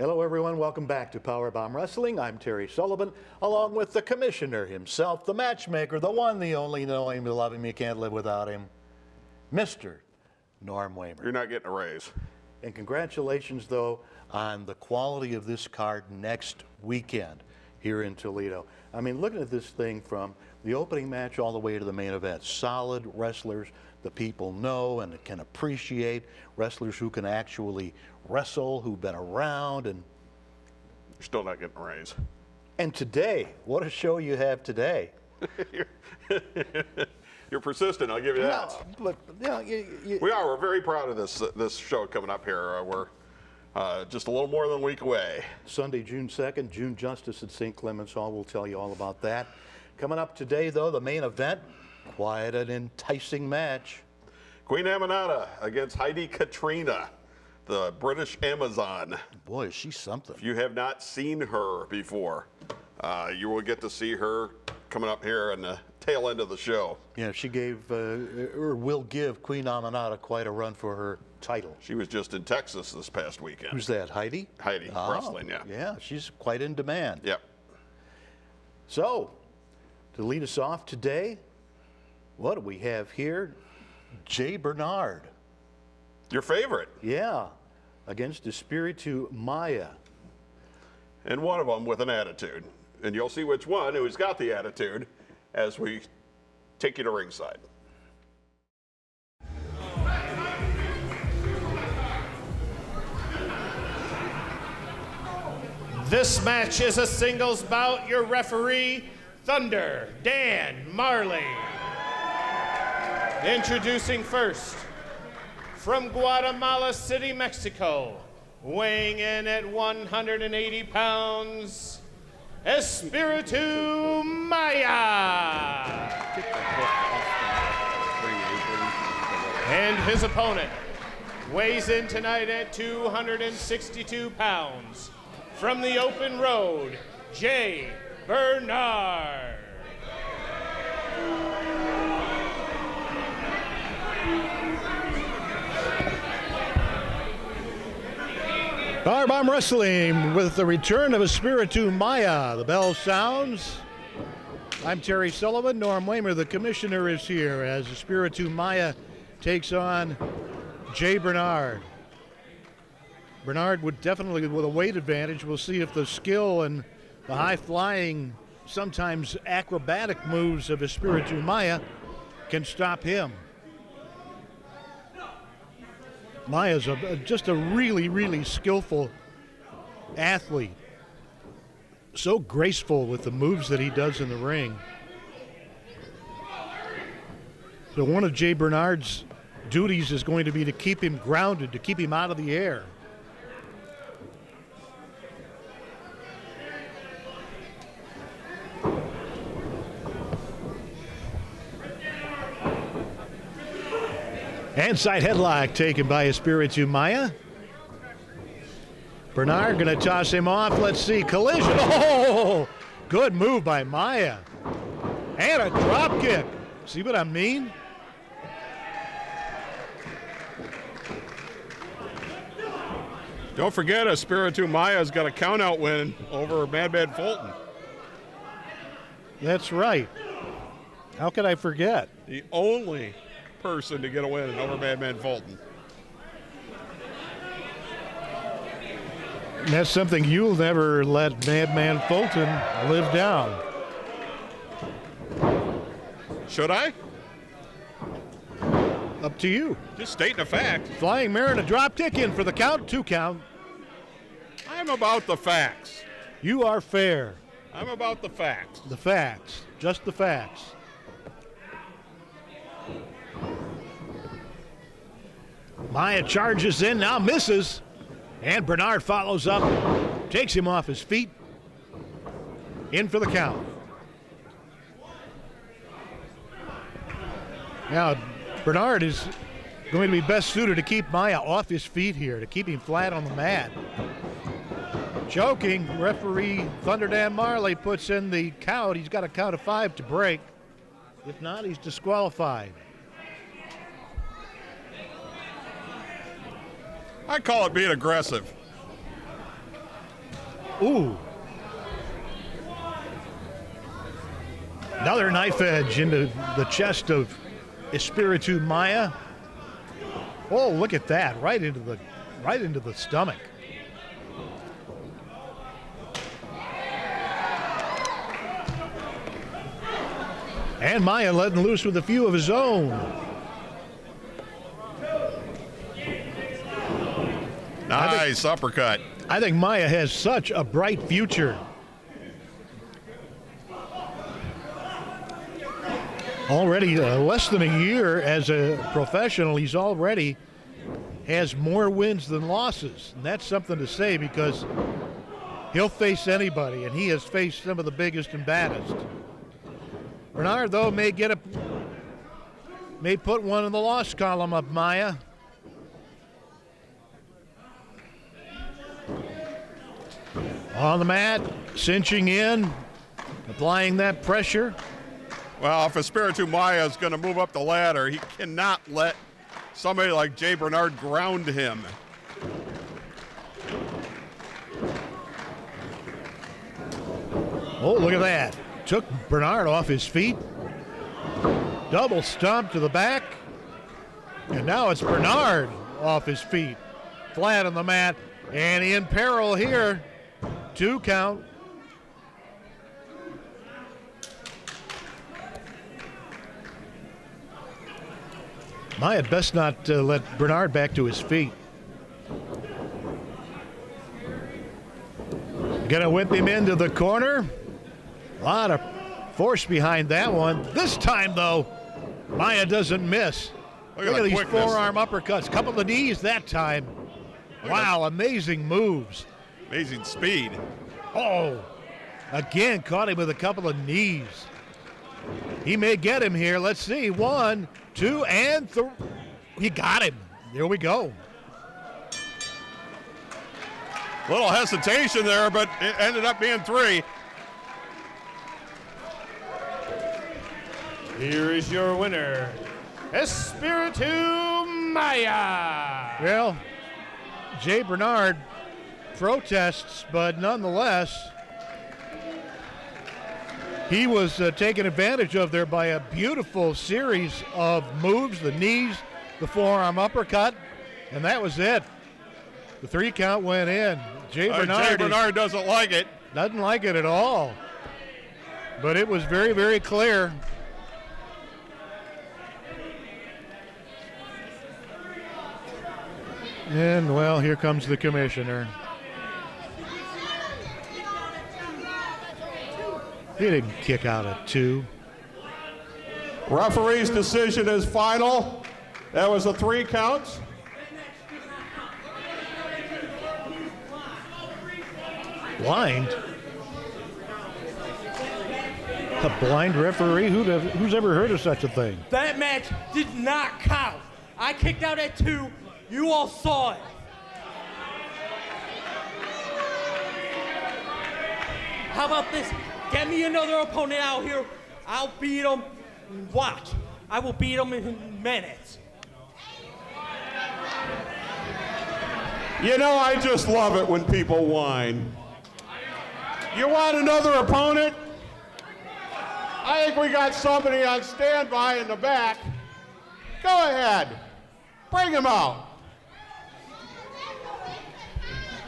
Hello, everyone. Welcome back to PowerBomb Wrestling. I'm Terry Sullivan, along with the commissioner himself, the matchmaker, the one, the only, know him, love him, you can't live without him, Mr. Norm Wamer. You're not getting a raise. And congratulations, though, on the quality of this card next weekend here in Toledo. I mean, looking at this thing from the opening match all the way to the main event, solid wrestlers the people know and can appreciate, wrestlers who can actually wrestle, who've been around. And you're still not getting a raise. And today, what a show you have today. You're persistent, I'll give you that. No, but, we're very proud of this show coming up here. We're just a little more than a week away. Sunday, June 2nd, June Justice at St. Clement's Hall. We'll tell you all about that. Coming up today, though, the main event, quiet and enticing match. Queen Aminata against Heidi Katrina, the British Amazon. Boy, is she something. If you have not seen her before, you will get to see her coming up here in the tail end of the show. Yeah, she gave, or will give, Queen Aminata quite a run for her title. She was just in Texas this past weekend. Who's that, Heidi? Heidi, wrestling, yeah. Yeah, she's quite in demand. Yep. So, to lead us off today, what do we have here? Jay Bernard. Your favorite. Yeah, against the Spiritu Maya. And one of them with an attitude. And you'll see which one who's got the attitude as we take you to ringside. This match is a singles bout. Your referee, Thunder Dan Marley. Introducing first, from Guatemala City, Mexico, weighing in at 180 pounds, Spiritu Maya. And his opponent weighs in tonight at 262 pounds, from the open road, Jay Bernard. PowerBomb Wrestling with the return of Spiritu Maya. The bell sounds. I'm Terry Sullivan. Norm Wamer, the commissioner, is here as Spiritu Maya takes on Jay Bernard. Bernard would definitely, with a weight advantage, we'll see if the skill and the high-flying, sometimes acrobatic moves of Spiritu Maya can stop him. Maya's just a really, really skillful athlete. So graceful with the moves that he does in the ring. So one of Jay Bernard's duties is going to be to keep him grounded, to keep him out of the air. Handside headlock taken by Spiritu Maya. Bernard going to toss him off. Let's see. Collision. Oh, good move by Maya. And a drop kick. See what I mean? Don't forget, Spiritu Maya's got a countout win over Madman Fulton. That's right. How could I forget? The only person to get a win over Madman Fulton. And that's something you'll never let Madman Fulton live down. Should I? Up to you. Just stating a fact. Flying Mare and a drop kick in for the count, 2 count. I'm about the facts. You are fair. I'm about the facts. The facts. Just the facts. Maya charges in, now misses. And Bernard follows up, takes him off his feet. In for the count. Now, Bernard is going to be best suited to keep Maya off his feet here, to keep him flat on the mat. Choking, referee Thunder Dan Marley puts in the count. He's got a count of 5 to break. If not, he's disqualified. I call it being aggressive. Ooh. Another knife edge into the chest of Spiritu Maya. Oh, look at that! Right into the stomach. And Maya letting loose with a few of his own. Nice uppercut. I think Maya has such a bright future. Already less than a year as a professional, he's already has more wins than losses. And that's something to say because he'll face anybody, and he has faced some of the biggest and baddest. Bernard, though, may put one in the loss column of Maya. On the mat, cinching in, applying that pressure. Well, if Spiritu Maya is going to move up the ladder, he cannot let somebody like Jay Bernard ground him. Oh, look at that. Took Bernard off his feet. Double stomp to the back. And now it's Bernard off his feet. Flat on the mat. And in peril here. 2 count. Maya best not let Bernard back to his feet. Gonna whip him into the corner. A lot of force behind that one. This time, though, Maya doesn't miss. Look at these quickness. Forearm uppercuts. Couple of knees that time. Wow, amazing moves. Amazing speed. Oh, again, caught him with a couple of knees. He may get him here. Let's see. 1, 2, and 3. He got him. There we go. Little hesitation there, but it ended up being 3. Here is your winner, Spiritu Maya. Well, Jay Bernard protests, but nonetheless, he was taken advantage of there by a beautiful series of moves, the knees, the forearm uppercut, and that was it. The 3 count went in. Jay Bernard doesn't like it. Doesn't like it at all. But it was very, very clear. And, well, here comes the commissioner. He didn't kick out at 2. Referee's decision is final. That was a 3 count. Blind? A blind referee? Who's ever heard of such a thing? That match did not count. I kicked out at 2. You all saw it. How about this? Get me another opponent out here. I'll beat him. Watch. I will beat him in minutes. You know, I just love it when people whine. You want another opponent? I think we got somebody on standby in the back. Go ahead. Bring him out.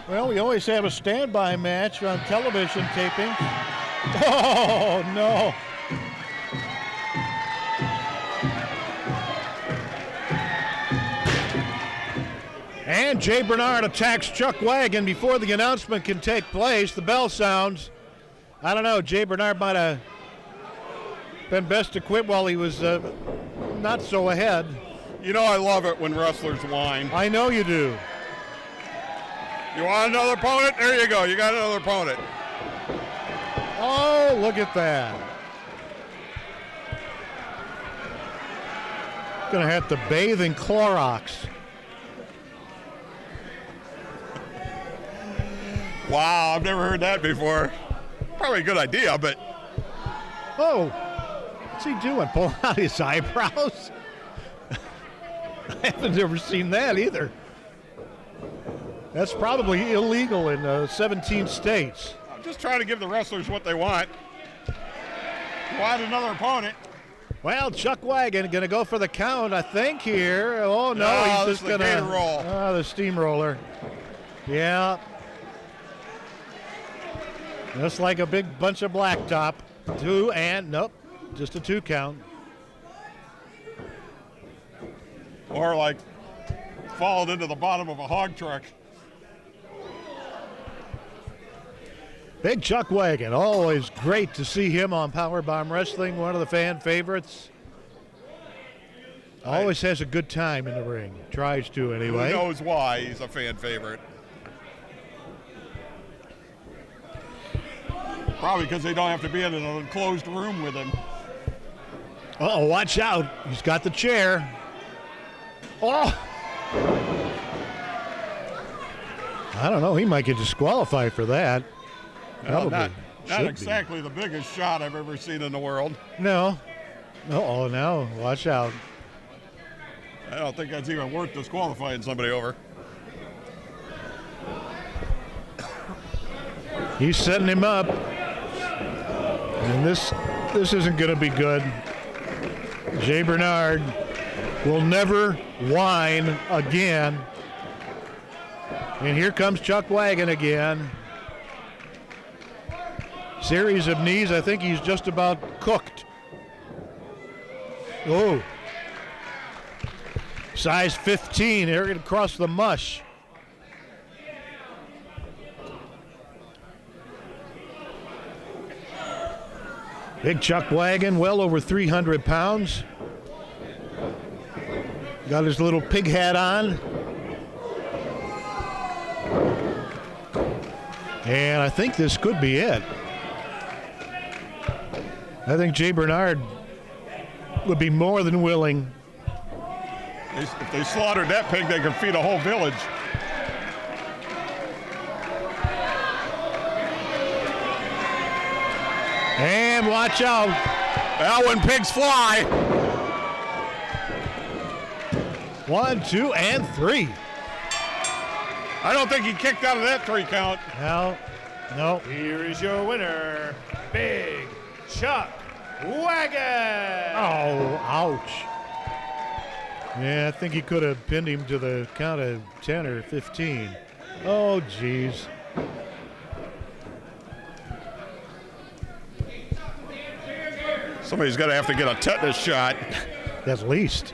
Well, we always have a standby match on television taping. Oh, no. And Jay Bernard attacks Chuck Wagon before the announcement can take place. The bell sounds. I don't know, Jay Bernard might have been best to quit while he was not so ahead. You know I love it when wrestlers whine. I know you do. You want another opponent? There you go. You got another opponent. Oh, look at that. Gonna have to bathe in Clorox. Wow, I've never heard that before. Probably a good idea, but... Oh, what's he doing? Pulling out his eyebrows? I haven't ever seen that either. That's probably illegal in 17 states. I'm just trying to give the wrestlers what they want. Want another opponent. Well, Chuck Wagon going to go for the count, I think, here. Oh, no, No, he's just going to roll. Oh, the steamroller. Yeah. Just like a big bunch of blacktop. Nope, just a 2 count. Or like falling into the bottom of a hog truck. Big Chuck Wagon, always great to see him on PowerBomb Wrestling, one of the fan favorites. Always has a good time in the ring, tries to anyway. Who knows why he's a fan favorite? Probably because they don't have to be in an enclosed room with him. Uh-oh, watch out. He's got the chair. Oh! I don't know, he might get disqualified for that. Well, Probably not exactly the biggest shot I've ever seen in the world. No. Uh-oh, no. Watch out. I don't think that's even worth disqualifying somebody over. He's setting him up. And this isn't going to be good. Jay Bernard will never whine again. And here comes Chuck Wagon again. Series of knees. I think he's just about cooked. Oh. Size 15. They're going to cross the mush. Big Chuck Wagon, well over 300 pounds. Got his little pig hat on. And I think this could be it. I think Jay Bernard would be more than willing. If they slaughtered that pig, they could feed a whole village. And watch out. Well, when pigs fly. 1, 2, and 3. I don't think he kicked out of that 3 count. No. Here is your winner, Big Chuck Wagon. Oh, ouch. Yeah, I think he could have pinned him to the count of 10 or 15. Oh, geez. Somebody's going to have to get a tetanus shot. At least.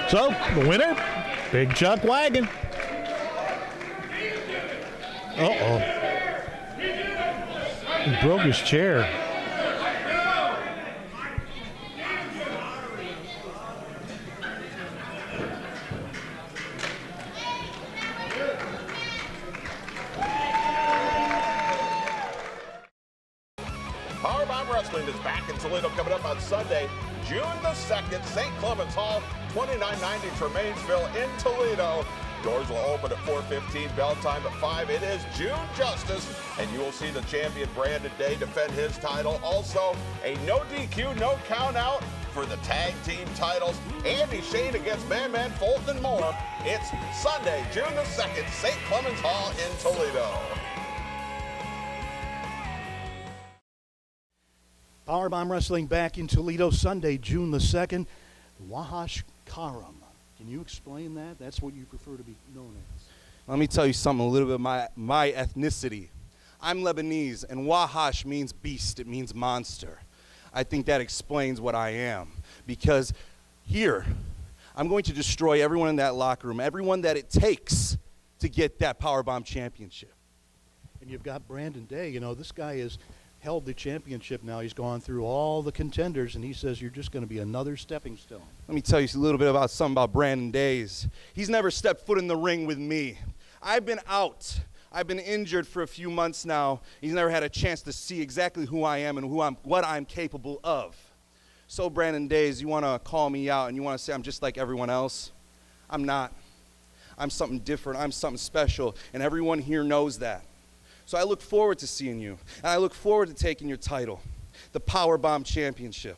So, the winner, Big Chuck Wagon. Uh-oh. He broke his chair. PowerBomb Wrestling is back in Toledo coming up on Sunday, June the 2nd, St. Clement's Hall, 2990 Tremainsville in Toledo. Doors will open at 4:15, bell time at 5. It is June Justice, and you will see the champion Brandon Day defend his title. Also, a no DQ, no count out for the tag team titles. Andy Shane against Madman Fulton and more. It's Sunday, June the 2nd, St. Clement's Hall in Toledo. PowerBomb Wrestling back in Toledo Sunday, June the 2nd. Wahash Karam. Can you explain that? That's what you prefer to be known as. Let me tell you something, a little bit of my ethnicity. I'm Lebanese, and Wahash means beast. It means monster. I think that explains what I am. Because here, I'm going to destroy everyone in that locker room, everyone that it takes to get that PowerBomb championship. And you've got Brandon Day. You know, this guy has held the championship now. He's gone through all the contenders, and he says you're just going to be another stepping stone. Let me tell you a little bit about something about Brandon Days. He's never stepped foot in the ring with me. I've been out. I've been injured for a few months now. He's never had a chance to see exactly who I am and what I'm capable of. So, Brandon Days, you want to call me out and you want to say I'm just like everyone else? I'm not. I'm something different. I'm something special, and everyone here knows that. So I look forward to seeing you, and I look forward to taking your title, the PowerBomb Championship.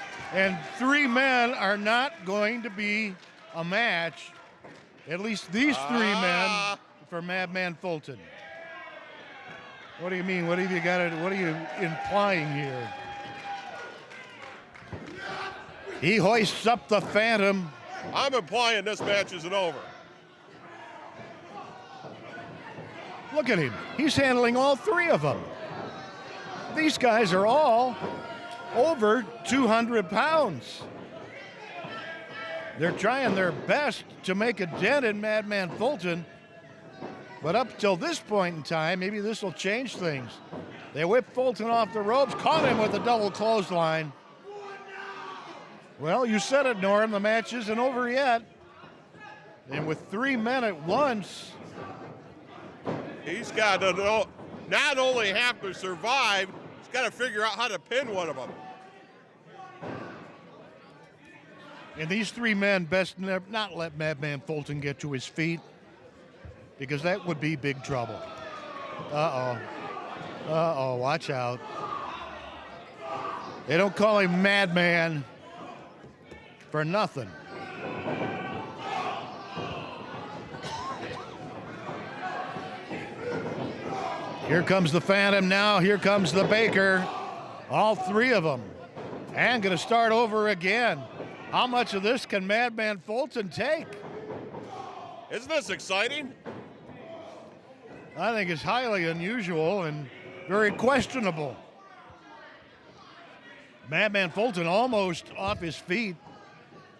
And 3 men are not going to be a match, at least these 3 men, for Madman Fulton. What do you mean? What have you got? What are you implying here? He hoists up the Phantom. I'm implying this match isn't over. Look at him. He's handling all 3 of them. These guys are all over 200 pounds. They're trying their best to make a dent in Madman Fulton. But up till this point in time, maybe this will change things. They whip Fulton off the ropes, caught him with a double clothesline. Well, you said it, Norm. The match isn't over yet. And with 3 men at once, He's got to not only have to survive, he's got to figure out how to pin one of them. and these 3 men best not let Madman Fulton get to his feet, because that would be big trouble. Uh-oh, watch out. They don't call him Madman for nothing. Here comes the Phantom now. Here comes the Baker. All 3 of them. And going to start over again. How much of this can Madman Fulton take? Isn't this exciting? I think it's highly unusual and very questionable. Madman Fulton almost off his feet,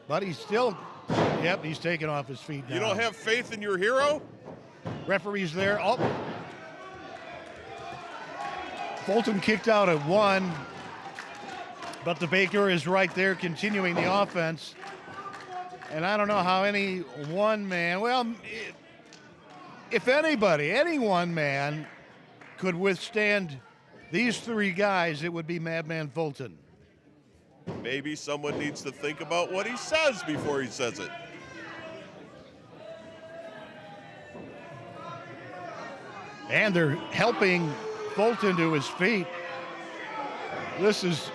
but he's still, yep, he's taken off his feet now. You don't have faith in your hero? Referee's there. Oh. Fulton kicked out at 1, but the Baker is right there continuing the offense. And I don't know how any one man, well, if anybody, any one man could withstand these 3 guys, it would be Madman Fulton. Maybe someone needs to think about what he says before he says it. And they're helping Fulton to his feet. This is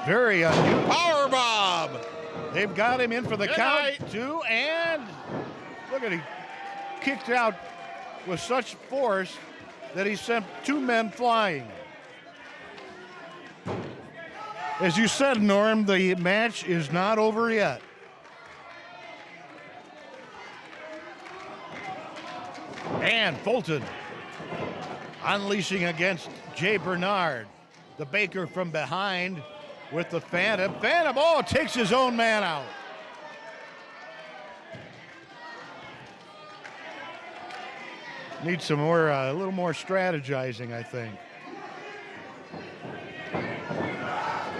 very unusual. PowerBomb! They've got him in for the Good count, night. 2, and look at him. Kicked out with such force that he sent 2 men flying. As you said, Norm, the match is not over yet. And Fulton unleashing against Jay Bernard. The Baker from behind with the Phantom. Phantom, oh, takes his own man out. Needs some more, a little more strategizing, I think.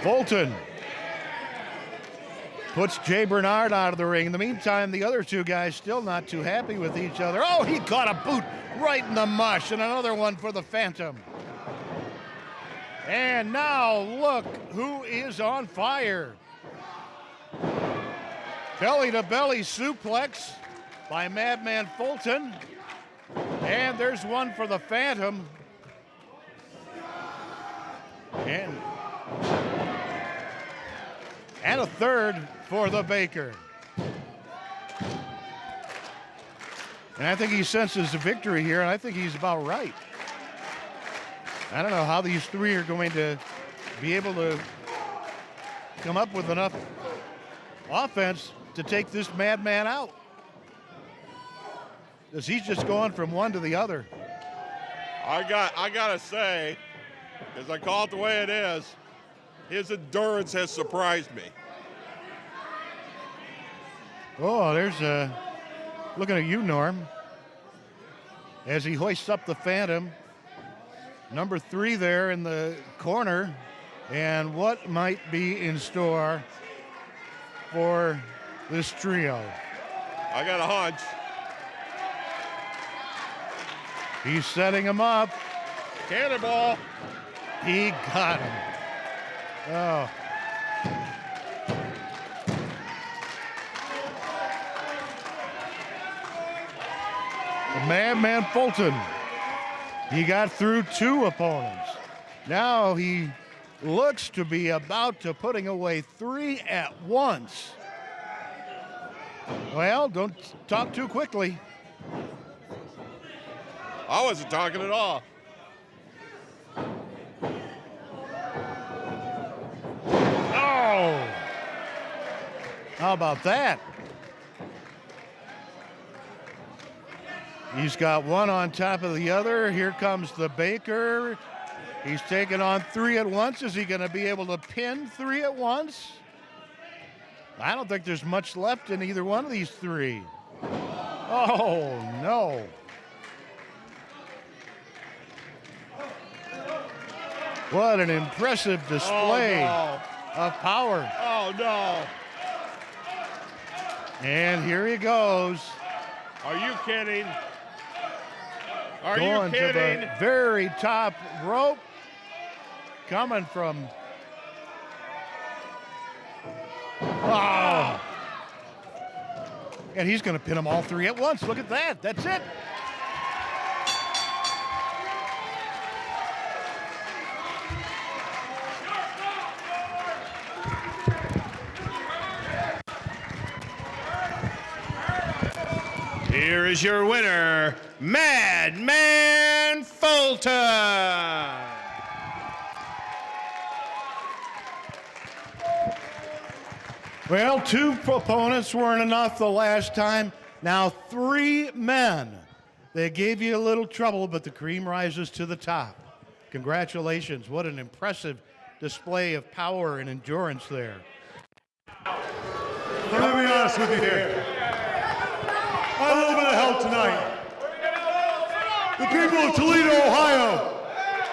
Fulton puts Jay Bernard out of the ring. In the meantime, the other 2 guys still not too happy with each other. Oh, he caught a boot right in the mush, and another one for the Phantom. And now look who is on fire. Belly-to-belly suplex by Madman Fulton. And there's one for the Phantom. And a third for the Baker. And I think he senses a victory here, and I think he's about right. I don't know how these 3 are going to be able to come up with enough offense to take this madman out. Because he's just going from one to the other. I gotta say, as I call it the way it is, his endurance has surprised me. Oh, there's looking at you, Norm. As he hoists up the Phantom. Number 3 there in the corner. And what might be in store for this trio? I got a hunch. He's setting him up. Cannonball. He got him. Oh. The Madman Fulton. He got through 2 opponents. Now he looks to be about to putting away 3 at once. Well, don't talk too quickly. I wasn't talking at all. Oh! How about that? He's got one on top of the other. Here comes the Baker. He's taking on 3 at once. Is he going to be able to pin 3 at once? I don't think there's much left in either one of these 3. Oh, no. What an impressive display of power. Oh, no. And here he goes. Are you kidding? Are Going you kidding? to the very top rope. Coming from... Oh! And he's going to pin them all 3 at once. Look at that. That's it. Here is your winner, Madman Fulton. Well, 2 opponents weren't enough the last time. Now 3 men. They gave you a little trouble, but the cream rises to the top. Congratulations. What an impressive display of power and endurance there. Let me be honest with you here. I had a little bit of help tonight. The people of Toledo, Ohio,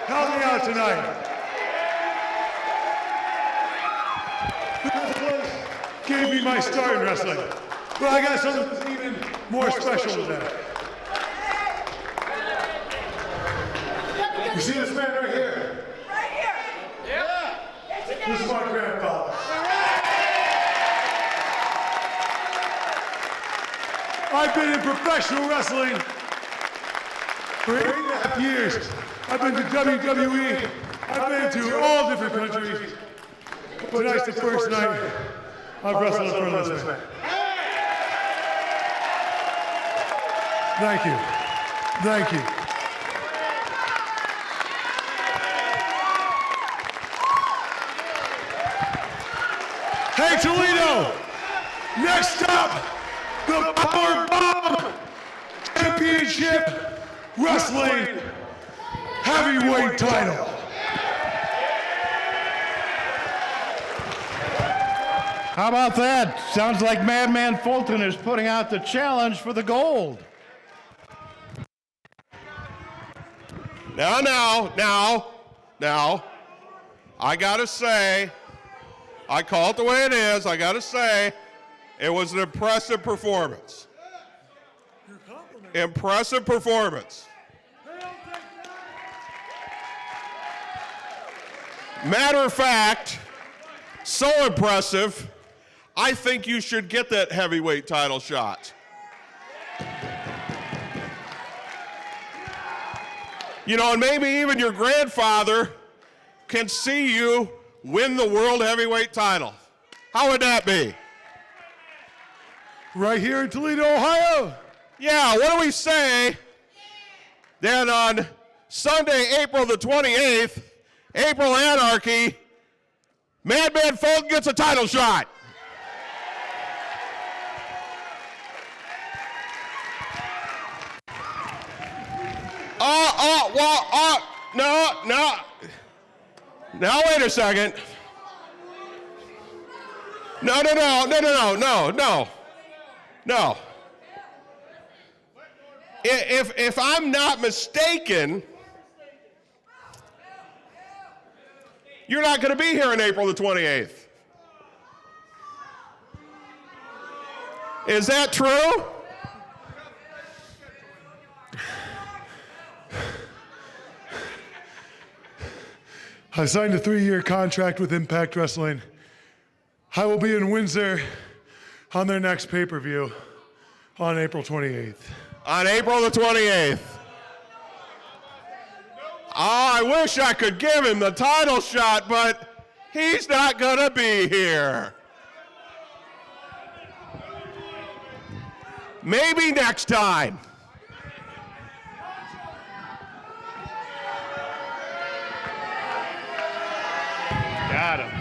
helped me out tonight. This place gave me my start in wrestling, but I got something that's even more special than that. You see this man right here? Right here. Yeah. This is my grandfather. I've been in professional wrestling for 8.5 years. I've been to WWE. I've been to all different countries. Tonight's the first night I've wrestled in front of this man. Thank you. Thank you. Hey, Toledo! Next stop, the PowerBomb Championship Wrestling Heavyweight title. How about that? Sounds like Madman Fulton is putting out the challenge for the gold. Now, I gotta say, I call it the way it is, I gotta say, it was an impressive performance. Impressive performance. Matter of fact, so impressive, I think you should get that heavyweight title shot. You know, and maybe even your grandfather can see you win the world heavyweight title. How would that be? Right here in Toledo, Ohio. Yeah, what do we say then on Sunday, April the 28th, April Anarchy, Madman Fulton gets a title shot. No. Now, wait a second. No. If I'm not mistaken, you're not going to be here on April the 28th. Is that true? I signed a 3-year contract with Impact Wrestling. I will be in Windsor on their next pay-per-view on April 28th. On April the 28th. I I wish I could give him the title shot, but he's not going to be here. Maybe next time. Got him.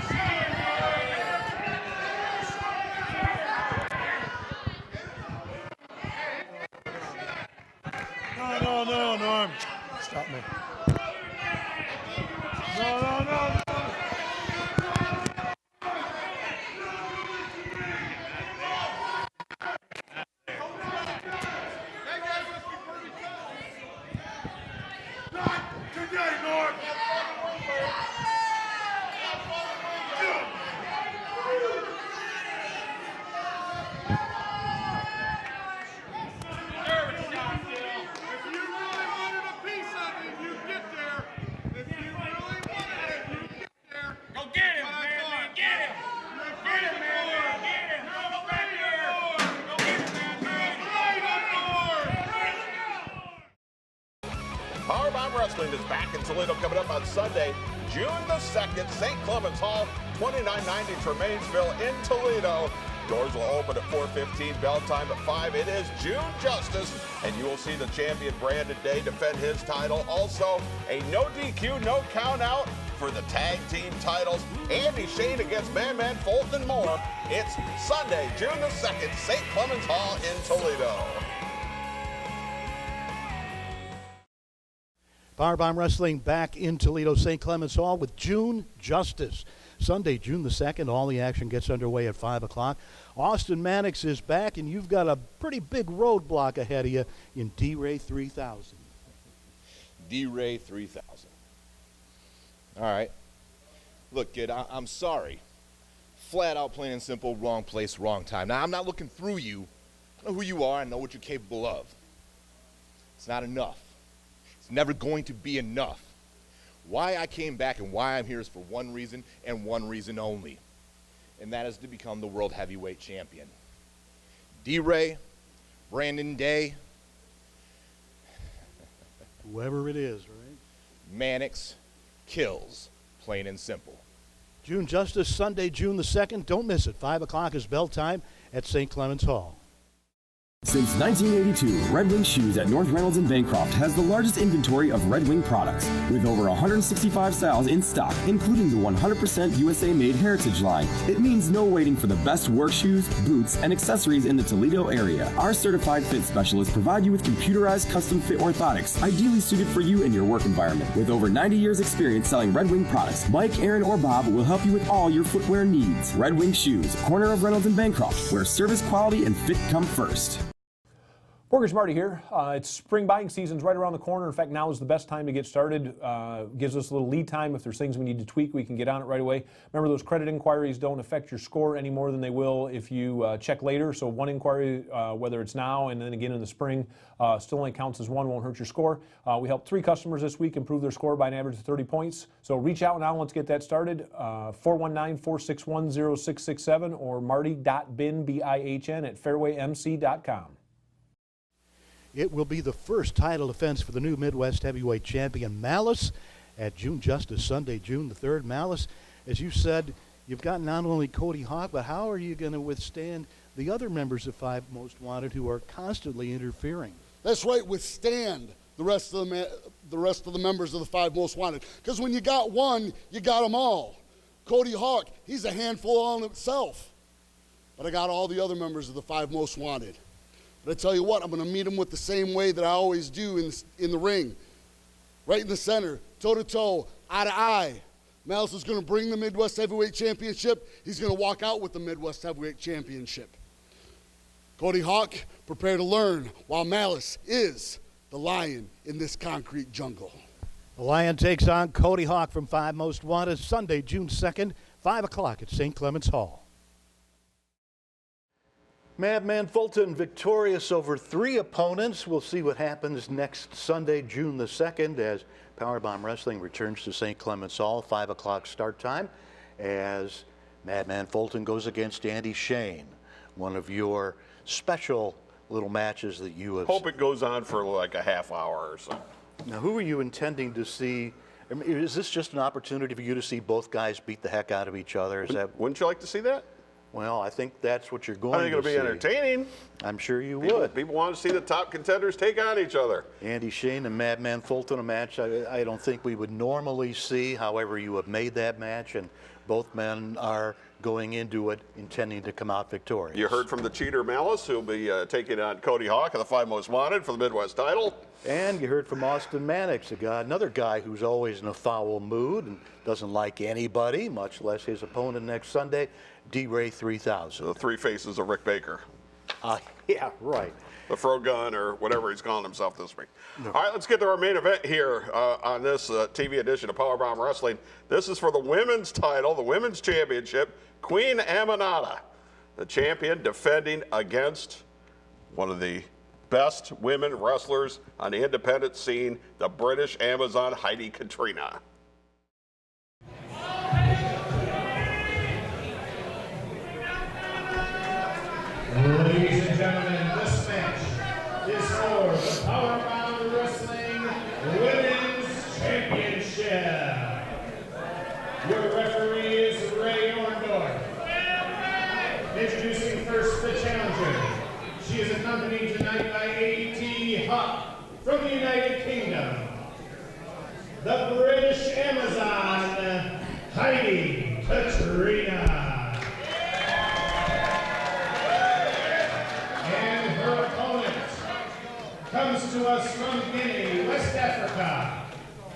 No, Norm. Stop me. No. Not today, Norm. PowerBomb Wrestling is back in Toledo coming up on Sunday, June the 2nd, St. Clement's Hall, 2990 Tremainsville in Toledo. Doors will open at 4:15, bell time at 5. It is June Justice, and you will see the champion Brandon Day defend his title. Also, a no DQ, no count out for the tag team titles. Andy Shane against Madman Fulton and more. It's Sunday, June the 2nd, St. Clement's Hall in Toledo. PowerBomb Wrestling back in Toledo, St. Clement's Hall with June Justice. Sunday, June the 2nd, all the action gets underway at 5 o'clock. Austin Mannix is back, and you've got a pretty big roadblock ahead of you in D-Ray 3000. D-Ray 3000. All right. Look, kid, I'm sorry. Flat out, plain and simple, wrong place, wrong time. Now, I'm not looking through you. I know who you are. I know what you're capable of. It's not enough. It's never going to be enough. Why I came back and why I'm here is for one reason and one reason only, and that is to become the World Heavyweight Champion. D-Ray, Brandon Day, whoever it is, right? Mannix kills, plain and simple. June Justice, Sunday, June the 2nd. Don't miss it. 5 o'clock is bell time at St. Clement's Hall. Since 1982, Red Wing Shoes at North Reynolds and Bancroft has the largest inventory of Red Wing products, with over 165 styles in stock, including the 100% USA-made Heritage line. It means no waiting for the best work shoes, boots, and accessories in the Toledo area. Our certified fit specialists provide you with computerized custom fit orthotics, ideally suited for you and your work environment. With over 90 years experience selling Red Wing products, Mike, Aaron, or Bob will help you with all your footwear needs. Red Wing Shoes, corner of Reynolds and Bancroft, where service, quality, and fit come first. Mortgage Marty here. It's spring buying season's right around the corner. In fact, now is the best time to get started. Gives us a little lead time. If there's things we need to tweak, we can get on it right away. Remember, those credit inquiries don't affect your score any more than they will if you check later. So one inquiry, whether it's now and then again in the spring, still only counts as one, won't hurt your score. We helped 3 customers this week improve their score by an average of 30 points. So reach out now. Let's get that started. 419-461-0667 or marty.bin, B-I-H-N, at fairwaymc.com. It will be the first title defense for the new Midwest Heavyweight Champion, Malice, at June Justice, Sunday, June the 3rd. Malice, as you said, you've got not only Cody Hawk, but how are you going to withstand the other members of Five Most Wanted who are constantly interfering? That's right, withstand the rest of the members of the Five Most Wanted. Because when you got one, you got them all. Cody Hawk, he's a handful all in himself. But I got all the other members of the Five Most Wanted. But I tell you what, I'm going to meet him with the same way that I always do in the ring. Right in the center, toe-to-toe, eye-to-eye. Malice is going to bring the Midwest Heavyweight Championship. He's going to walk out with the Midwest Heavyweight Championship. Cody Hawk, prepare to learn while Malice is the lion in this concrete jungle. The Lion takes on Cody Hawk from Five Most Wanted, Sunday, June 2nd, 5 o'clock at St. Clement's Hall. Madman Fulton victorious over 3 opponents. We'll see what happens next Sunday, June the 2nd, as PowerBomb Wrestling returns to St. Clement's Hall, 5 o'clock start time, as Madman Fulton goes against Andy Shane, one of your special little matches that you have. Hope it goes on for like a half hour or so. Now, who are you intending to see I mean, is this just an opportunity for you to see both guys beat the heck out of each other? Is that? Wouldn't you like to see that? Well, I think that's what you're going I think to see. it'll be entertaining. I'm sure you would. People want to see the top contenders take on each other. Andy Shane and Madman Fulton, a match I don't think we would normally see. However, you have made that match, and both men are going into it intending to come out victorious. You heard from the cheater Malice, who'll be taking on Cody Hawk of the 5 Most Wanted for the Midwest title. And you heard from Austin Mannix, another guy who's always in a foul mood and doesn't like anybody, much less his opponent next Sunday, D-Ray 3000. The three faces of Rick Baker. Yeah, right. The Frogun, or whatever he's calling himself this week. No. All right, let's get to our main event here on this TV edition of PowerBomb Wrestling. This is for the women's title, the women's championship. Queen Aminata, the champion, defending against one of the best women wrestlers on the independent scene, the British Amazon, Heidi Katrina. Ladies and gentlemen, this match is for the PowerBomb Wrestling Women's Championship. Your referee is Ray Orndorff. Introducing first the challenger. She is accompanied tonight by A.T. Huck from the United Kingdom. The British Amazon, Heidi Katrina. And her opponent comes to us from Guinea, West Africa.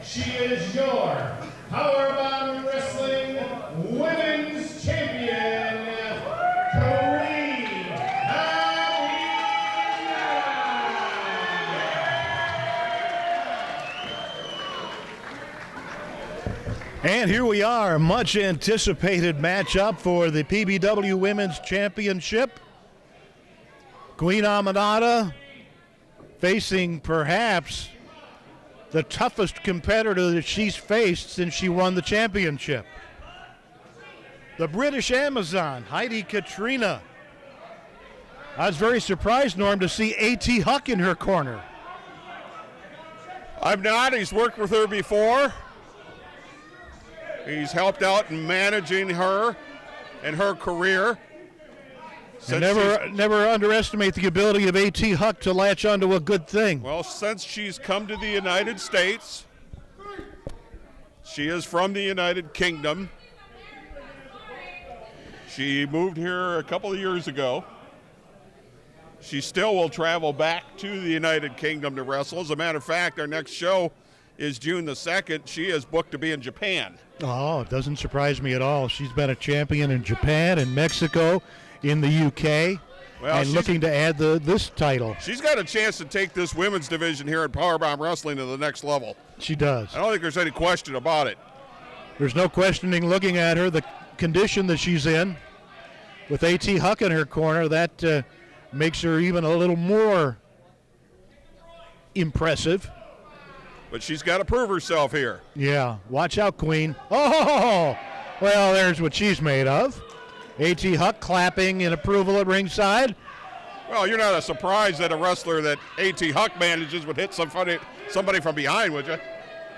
She is your PowerBomb Wrestling Women's Champion, Queen And here we are, much anticipated matchup for the PBW Women's Championship. Queen Aminata facing perhaps the toughest competitor that she's faced since she won the championship. The British Amazon, Heidi Katrina. I was very surprised, Norm, to see A.T. Huck in her corner. I'm not. He's worked with her before. He's helped out in managing her and her career. And never underestimate the ability of A.T. Huck to latch onto a good thing. Well, since she's come to the United States, she is from the United Kingdom. She moved here a couple of years ago. She still will travel back to the United Kingdom to wrestle. As a matter of fact, our next show is June the 2nd. She is booked to be in Japan. Oh, it doesn't surprise me at all. She's been a champion in Japan and Mexico, in the UK, and looking to add this title. She's got a chance to take this women's division here at PowerBomb Wrestling to the next level. She does. I don't think there's any question about it. There's no questioning looking at her, the condition that she's in. With A.T. Huck in her corner, that makes her even a little more impressive. But she's got to prove herself here. Yeah, watch out, Queen. Oh, well, there's what she's made of. A.T. Huck clapping in approval at ringside. Well, you're not surprised that a wrestler that A.T. Huck manages would hit somebody from behind, would you?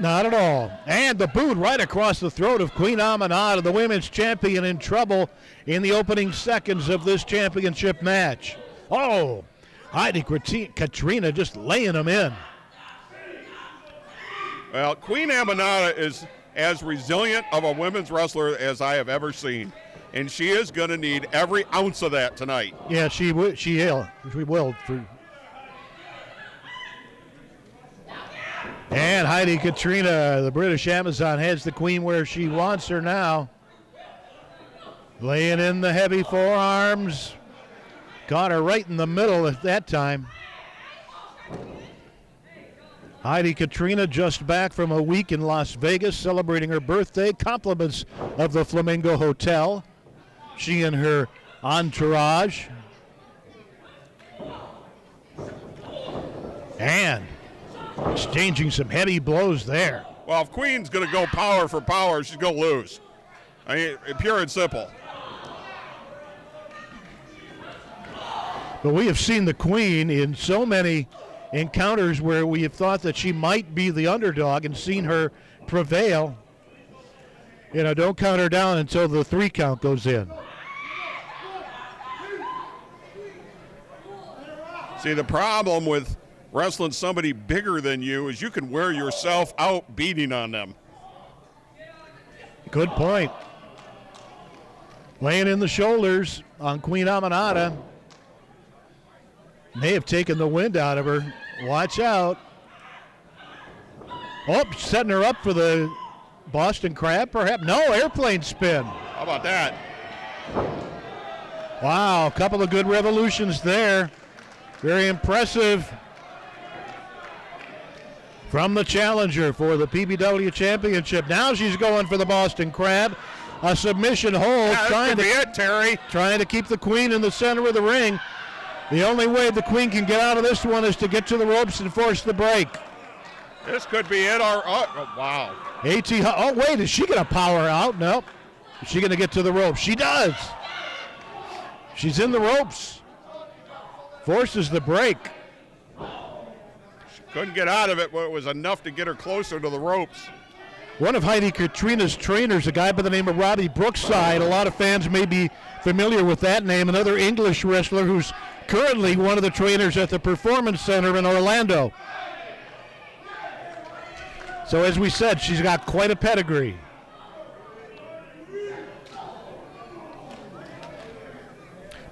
Not at all. And the boot right across the throat of Queen Aminata, the women's champion, in trouble in the opening seconds of this championship match. Oh, Heidi Katrina just laying them in. Well, Queen Aminata is as resilient of a women's wrestler as I have ever seen. And she is going to need every ounce of that tonight. Yeah, she will. And Heidi Katrina, the British Amazon, has the Queen where she wants her now. Laying in the heavy forearms. Caught her right in the middle at that time. Heidi Katrina just back from a week in Las Vegas celebrating her birthday. Compliments of the Flamingo Hotel. She and her entourage. And exchanging some heavy blows there. Well, if Queen's going to go power for power, she's going to lose. I mean, pure and simple. But we have seen the Queen in so many encounters where we have thought that she might be the underdog and seen her prevail. Don't count her down until the 3 count goes in. See, the problem with wrestling somebody bigger than you is you can wear yourself out beating on them. Good point. Laying in the shoulders on Queen Aminata. May have taken the wind out of her. Watch out. Oh, setting her up for the Boston Crab, perhaps. No, airplane spin. How about that? Wow, a couple of good revolutions there. Very impressive from the challenger for the PBW Championship. Now she's going for the Boston Crab. A submission hold. Yeah, trying to keep the Queen in the center of the ring. The only way the Queen can get out of this one is to get to the ropes and force the break. This could be it. Wow. Oh, wait, is she going to power out? Nope. Is she going to get to the ropes? She does. She's in the ropes. Forces the break. She couldn't get out of it, but it was enough to get her closer to the ropes. One of Heidi Katrina's trainers, a guy by the name of Robbie Brookside. A lot of fans may be familiar with that name. Another English wrestler who's currently one of the trainers at the Performance Center in Orlando. So as we said, she's got quite a pedigree.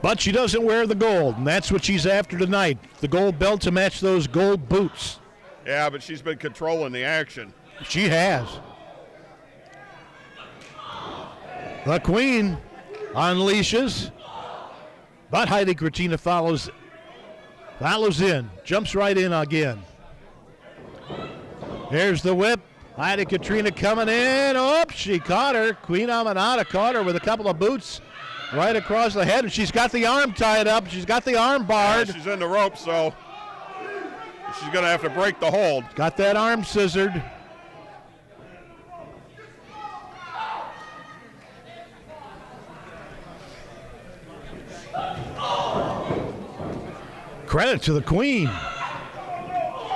But she doesn't wear the gold, and that's what she's after tonight. The gold belt to match those gold boots. Yeah, but she's been controlling the action. She has. The Queen unleashes, but Heidi Katrina follows in, jumps right in again. There's the whip. Heidi Katrina coming in. Oh, she caught her. Queen Aminata caught her with a couple of boots right across the head, and she's got the arm tied up. She's got the arm barred. Yeah, she's in the rope, so she's going to have to break the hold. Got that arm scissored. Credit to the Queen.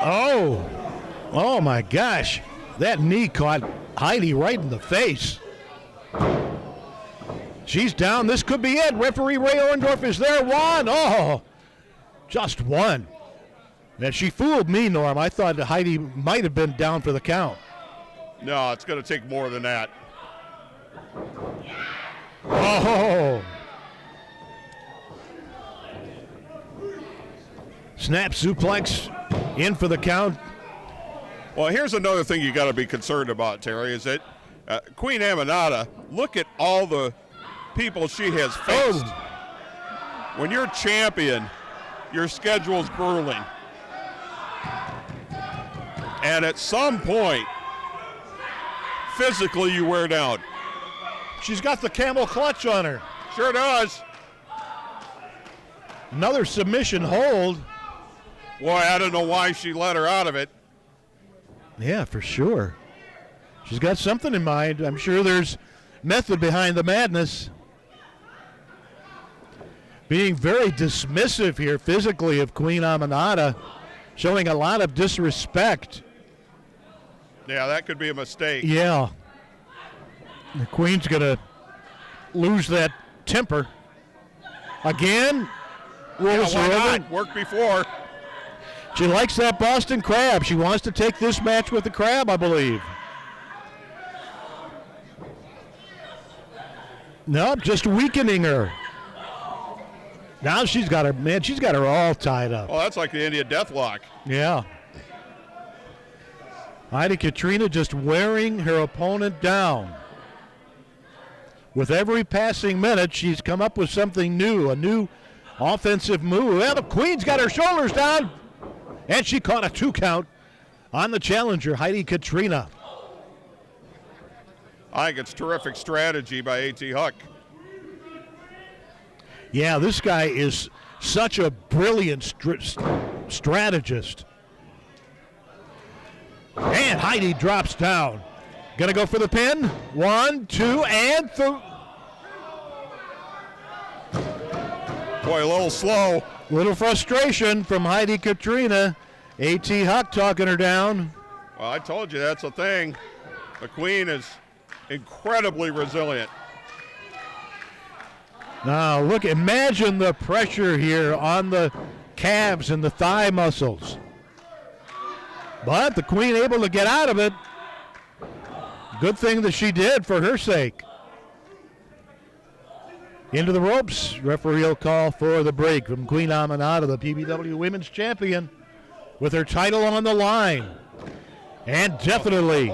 Oh my gosh. That knee caught Heidi right in the face. She's down. This could be it. Referee Ray Orndorff is there. Just one. And she fooled me, Norm. I thought Heidi might have been down for the count. No, it's going to take more than that. Oh. Snap suplex in for the count. Well, here's another thing you got to be concerned about, Terry, is that Queen Aminata, look at all the people she has faced. When you're champion, your schedule's grueling. And at some point, physically you wear down. She's got the camel clutch on her. Sure does. Another submission hold. Boy, I don't know why she let her out of it. Yeah, for sure. She's got something in mind. I'm sure there's method behind the madness. Being very dismissive here physically of Queen Aminata, showing a lot of disrespect. Yeah, that could be a mistake. Yeah. The Queen's going to lose that temper. Again. Rolls why her over. not? Worked before. She likes that Boston Crab. She wants to take this match with the Crab, I believe. Nope, just weakening her. Now she's got her all tied up. Oh, that's like the Indian Deathlock. Yeah. Heidi Katrina just wearing her opponent down. With every passing minute, she's come up with something new, a new offensive move. Well, the Queen's got her shoulders down. And she caught a 2 count on the challenger, Heidi Katrina. I think it's terrific strategy by A.T. Huck. Yeah, this guy is such a brilliant strategist. And Heidi drops down. Gonna go for the pin. 1, 2, and 3. Boy, a little slow. Little frustration from Heidi Katrina. A.T. Huck talking her down. Well, I told you that's a thing. The Queen is incredibly resilient. Now look, imagine the pressure here on the calves and the thigh muscles. But the Queen able to get out of it. Good thing that she did for her sake. Into the ropes. Referee will call for the break from Queen Aminata, the PBW Women's Champion, with her title on the line. And definitely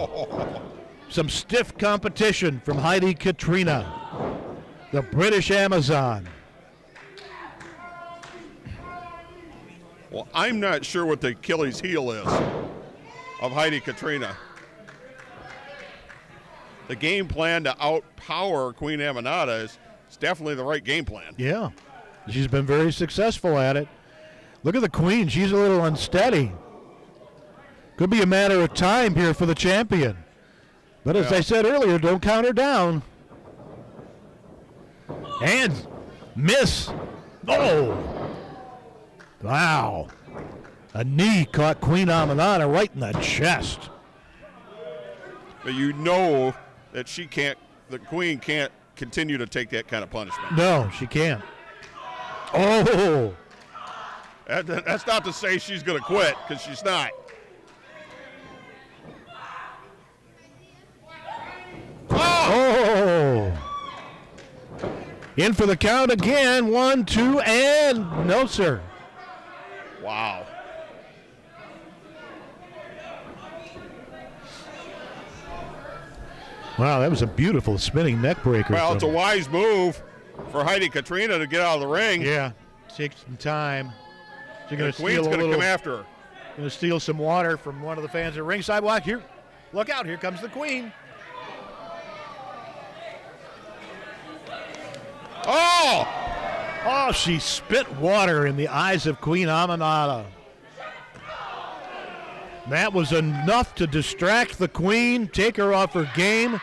some stiff competition from Heidi Katrina, the British Amazon. Well, I'm not sure what the Achilles heel is of Heidi Katrina. The game plan to outpower Queen Aminata is definitely the right game plan. Yeah, she's been very successful at it. Look at the Queen. She's a little unsteady. Could be a matter of time here for the champion. But as I said earlier, don't count her down. And miss. Oh! Wow. A knee caught Queen Aminata right in the chest. But you know that the Queen can't continue to take that kind of punishment. No, she can't. Oh! That's not to say she's going to quit, because she's not. Oh! In for the count again. 1, 2, and no, sir. Wow. Wow, that was a beautiful spinning neck breaker. Well, it's a wise move for Heidi Katrina to get out of the ring. Yeah, take some time. She's The Queen's going to come after her. Going to steal some water from one of the fans at ringside. Watch here. Look out, here comes the Queen. Oh! Oh, she spit water in the eyes of Queen Aminata. That was enough to distract the Queen, take her off her game.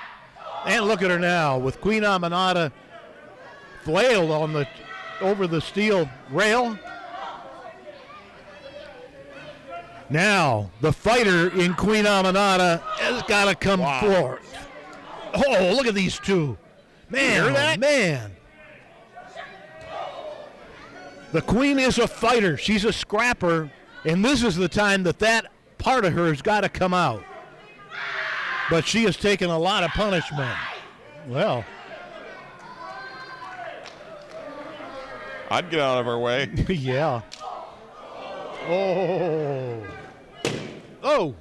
And look at her now with Queen Aminata flailed over the steel rail. Now, the fighter in Queen Aminata has got to come forth. Oh, look at these two. Man, hear that? Man. The Queen is a fighter. She's a scrapper. And this is the time that part of her has got to come out. But she has taken a lot of punishment. Well, I'd get out of her way. yeah. Oh. Oh.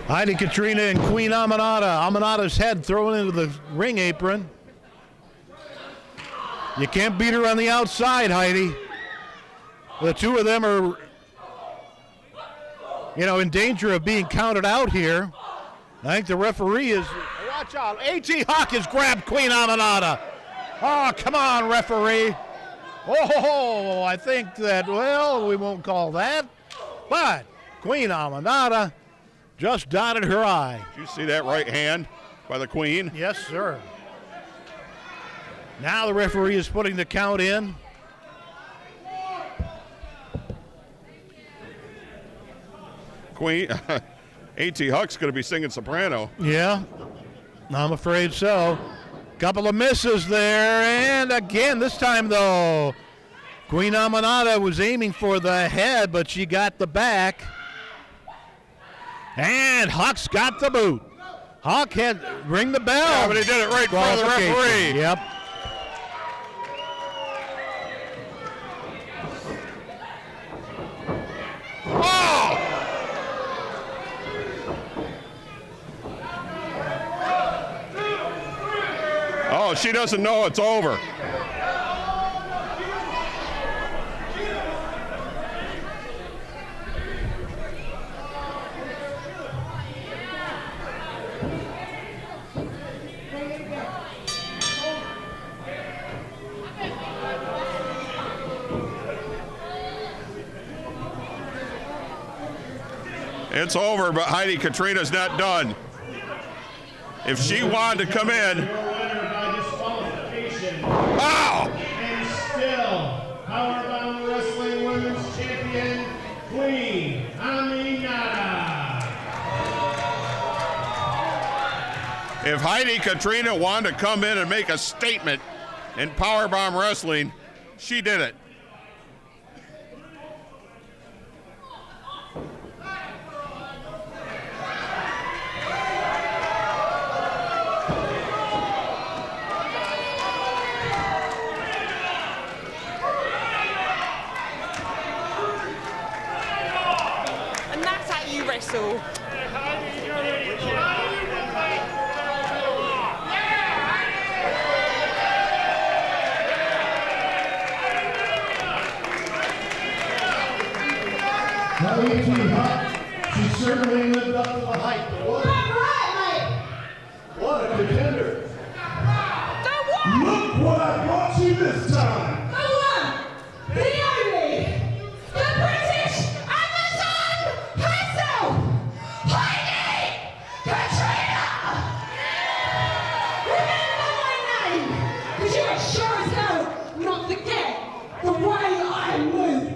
Heidi Katrina and Queen Aminata. Aminata's head thrown into the ring apron. You can't beat her on the outside, Heidi. The two of them are, in danger of being counted out here. I think the referee is, watch out. A.T. Hawk has grabbed Queen Aminata. Oh, come on, referee. Oh, I think that, we won't call that. But Queen Aminata just dotted her eye. Did you see that right hand by the Queen? Yes, sir. Now the referee is putting the count in. Queen, A.T. Huck's going to be singing soprano. Yeah, I'm afraid so. Couple of misses there, and again, this time though, Queen Aminata was aiming for the head, but she got the back. And Huck's got the boot. Huck had ring the bell. Yeah, but he did it right in front of the referee. Yep. Oh! Oh, she doesn't know it's over. It's over, but Heidi Katrina's not done. If she wanted to come in. Ow! And still, PowerBomb Wrestling Women's If Heidi Katrina wanted to come in and make a statement in PowerBomb Wrestling, she did it. And that's how you wrestle. She certainly lived up to the hype. What a contender. Look what I brought you this time. The one, the only, the British Amazon herself, Heidi Katrina. Remember my name, because you are sure as hell not forget the way I move.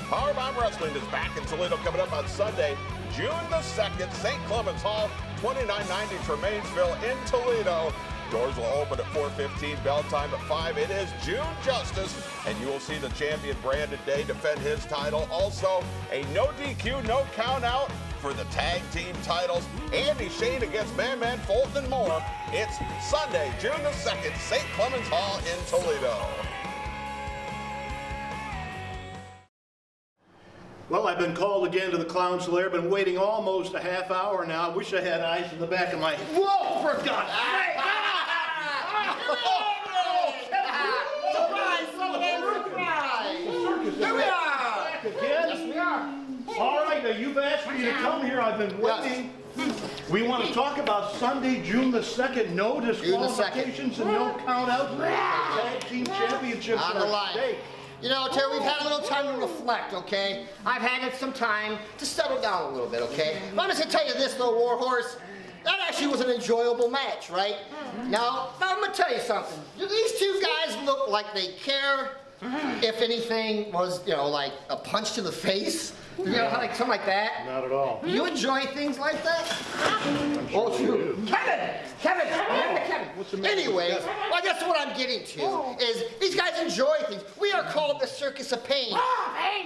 PowerBomb Wrestling is back in Toledo coming up on Sunday, June the 2nd, St. Clement's Hall, 2990 Tremainsville in Toledo. Doors will open at 4:15, bell time at 5. It is June Justice, and you will see the champion Brandon Day defend his title. Also, a no DQ, no count out for the tag team titles. Andy Shane against Madman Fulton and more. It's Sunday, June the 2nd, St. Clement's Hall in Toledo. Well, I've been called again to the Clown's Lair. Been waiting almost a half hour now. I wish I had eyes in the back of my head. Whoa, for God's sake! Surprise! Here we are! Back again? Yes, we are. All right, now you've asked me to come here. I've been waiting. We want to talk about Sunday, June the 2nd. No disqualifications and no count-outs. Tag team championships On the line. You know, Terry, we've had a little time to reflect, okay? I've had some time to settle down a little bit, okay? But I'm just gonna tell you this, though, Warhorse. That actually was an enjoyable match, right? Now, I'm gonna tell you something. These two guys look like they care. If anything was, you know, like a punch to the face. You know, like something like that. Not at all. You enjoy things like that? Oh, you. Kevin! What's the matter? Anyway, well, I guess what I'm getting to is these guys enjoy things. We are called the Circus of Pain.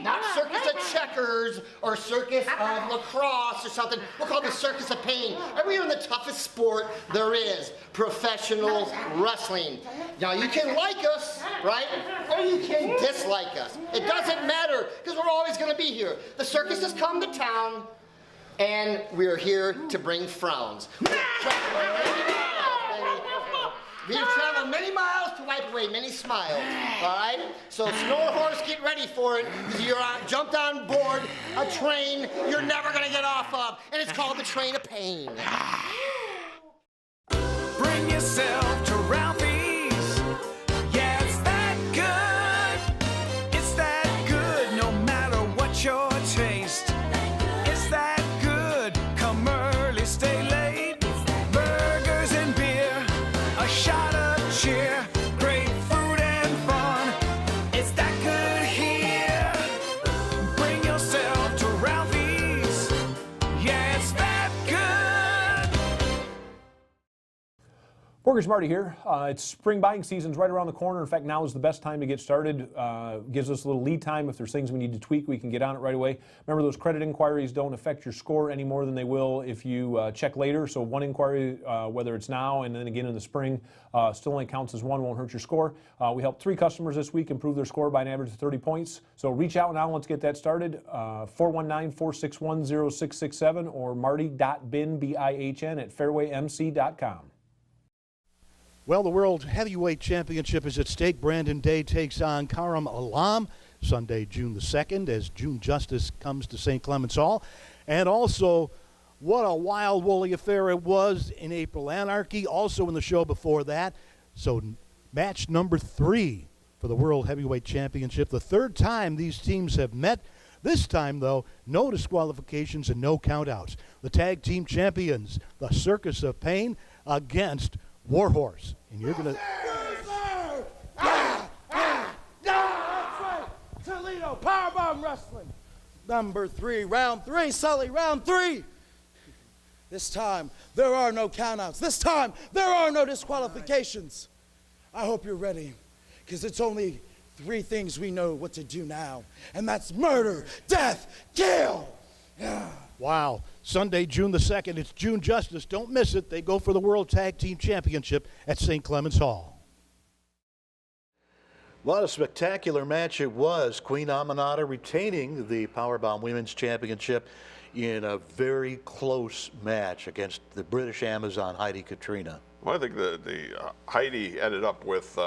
Not Circus of Checkers or Circus of Lacrosse or something. We're called the Circus of Pain. And we are in the toughest sport there is, professional wrestling. Now, you can like us, right? Or you can dislike us. It doesn't matter, because we're always going to be here. The circus has come to town, and we're here to bring frowns. We've traveled many miles to wipe away many smiles, all right? So Snore Horse, get ready for it. You're jumped on board a train you're never going to get off of, and it's called the Train of Pain. Bring yourself to Ralphie's. Yeah, it's that good. It's that good, no matter what your taste. It's that good. Come early, stay late. Burgers and beer, a shot of cheer, great food and fun. It's that good here. Bring yourself to Ralphie's. Yeah, it's that good. Mortgage Marty here. It's spring buying season's right around the corner. In fact, now is the best time to get started. Gives us a little lead time. If there's things we need to tweak, we can get on it right away. Remember, those credit inquiries don't affect your score any more than they will if you check later. So one inquiry, whether it's now and then again in the spring, still only counts as one, won't hurt your score. We helped 3 customers this week improve their score by an average of 30 points. So reach out now. Let's get that started. 419-461-0667 or marty.bin, B-I-H-N, at fairwaymc.com. Well, the World Heavyweight Championship is at stake. Brandon Day takes on Karam Alam Sunday, June the 2nd, as June Justice comes to St. Clement's Hall. And also, what a wild, woolly affair it was in April Anarchy, also in the show before that. So, match number 3 for the World Heavyweight Championship. The 3rd time these teams have met. This time, though, no disqualifications and no countouts. The tag team champions, the Circus of Pain, against Warhorse. And you're going to... Toledo, PowerBomb Wrestling. Number 3, round 3, Sully, round 3. This time, there are no countouts. This time, there are no disqualifications. I hope you're ready, because it's only 3 things we know what to do now, and that's murder, death, kill. Yeah. Wow. Sunday, June the 2nd, it's June Justice. Don't miss it. They go for the World Tag Team Championship at St. Clement's Hall. What a spectacular match it was. Queen Aminata retaining the PowerBomb Women's Championship in a very close match against the British Amazon, Heidi Katrina. Well, I think the Heidi ended up with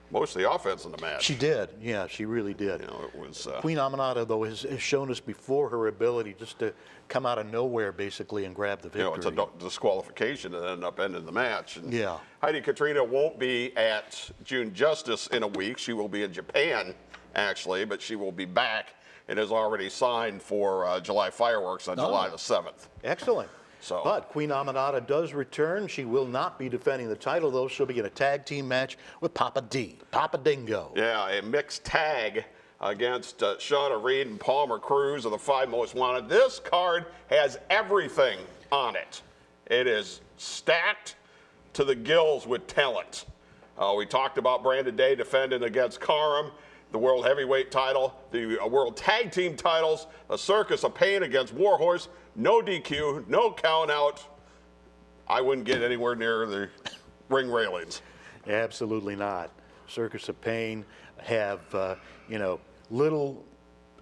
most of the offense in the match. She did. Yeah, she really did. You know, it was Queen Aminata, though, has shown us before her ability just to come out of nowhere, basically, and grab the victory. You know, it's a disqualification and ended up ending the match. And yeah. Heidi Katrina won't be at June Justice in a week. She will be in Japan, actually, but she will be back and is already signed for July fireworks on July the 7th. Excellent. So. But Queen Aminata does return. She will not be defending the title, though. She'll be in a tag team match with Papa Dingo. Yeah, a mixed tag against Shauna Reed and Palmer Cruz are the 5 most wanted. This card has everything on it. It is stacked to the gills with talent. We talked about Brandon Day defending against Karam, the World Heavyweight title, the World Tag Team titles, a Circus of Pain against Warhorse, no DQ, no count out. I wouldn't get anywhere near the ring railings. Absolutely not. Circus of Pain have, little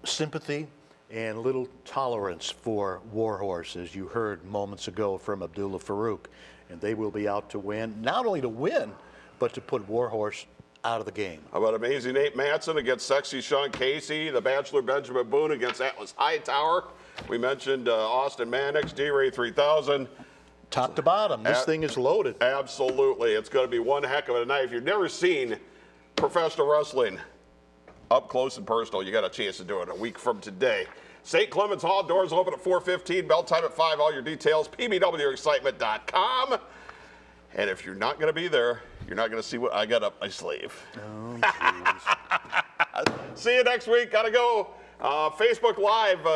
sympathy and little tolerance for Warhorse, as you heard moments ago from Abdullah Farouk. And they will be out to win, not only to win, but to put Warhorse out of the game. How about Amazing Nate Matson against Sexy Sean Casey, the Bachelor Benjamin Boone against Atlas Hightower. We mentioned Austin Mannix, D-Ray 3000. Top to bottom, this thing is loaded. Absolutely. It's going to be one heck of a night. If you've never seen professional wrestling up close and personal, you got a chance to do it a week from today. St. Clement's Hall, doors open at 4:15, bell time at 5. All your details, pbwexcitement.com. And if you're not going to be there, you're not going to see what I got up my sleeve. Oh, see you next week. Got to go. Facebook Live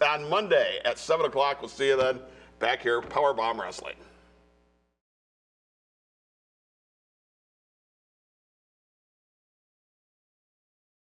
on Monday at 7 o'clock. We'll see you then back here, PowerBomb Wrestling.